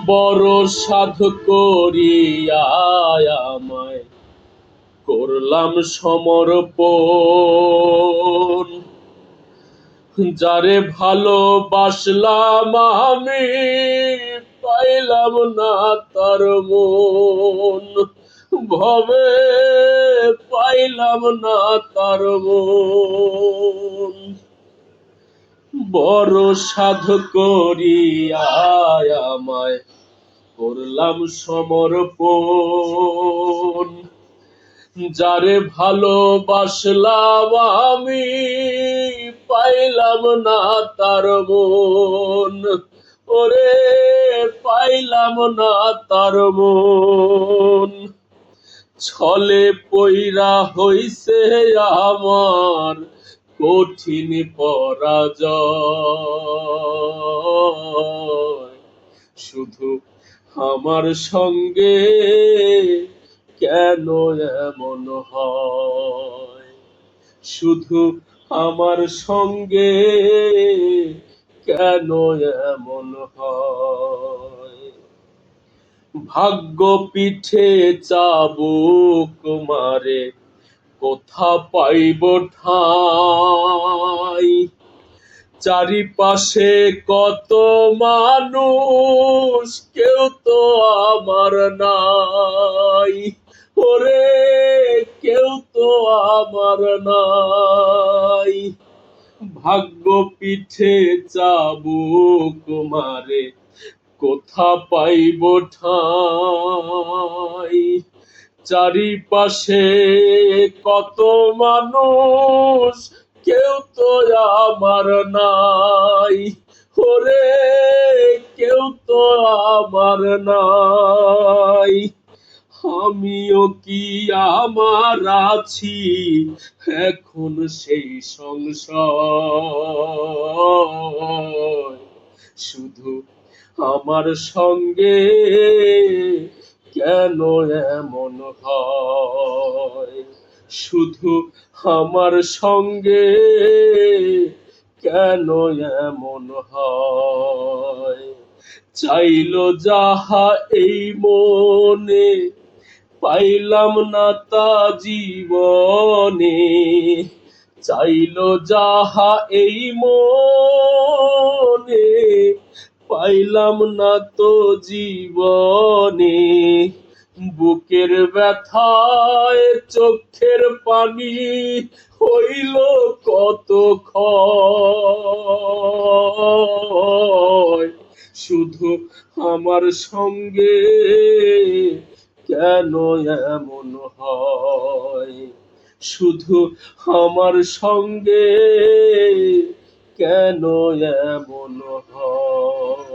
বড় সাধু করিয়া আমায় করলাম সমর্পণ। যারে ভালোবাসলাম আমি পাইলাম না তার মন, ভবে পাইলাম না তার মন। বড় সাধু করিয়া আমায় করলাম সমর্পণ। যারে ভালোবাসলাম আমি পাইলাম না তার মন, ওরে পাইলাম না তার মন। ছলে পইরা হইছে আমার কঠিন পরাজয়। শুধু আমার সঙ্গে কেন এমন হয়, শুধু আমার সঙ্গে কেন এমন হয়। ভাগ্য পিঠে চাবুক মারে কোথা পাইব ঠাই, চারিপাশে কত মানুষ কেউ তো আমার নাই, ওরে কেউ তো আমার নাই। ভাগ্য পিঠে চাবুক মারে কোথা পাইব ঠাই, চারিপাশে কত মানুষ কেউ তো আমার নাই, ওরে কেউ তো আমার নাই। আমিও কি আমার আছি এখন সেই সংশয়, শুধু আমার সঙ্গে কেন এমন হয়, শুধু আমার সঙ্গে কেন এমন হয়। চাইলো যাহা এই মনে পাইলাম না তা জীবনে, চাইলো যাহা এই মনে পাইলাম না তো জীবনে। বুকের ব্যথায় চোখের পানি হইল কত ক্ষয়, শুধু আমার সঙ্গে কেন এমন হয়, শুধু আমার সঙ্গে কেন এমন হয়।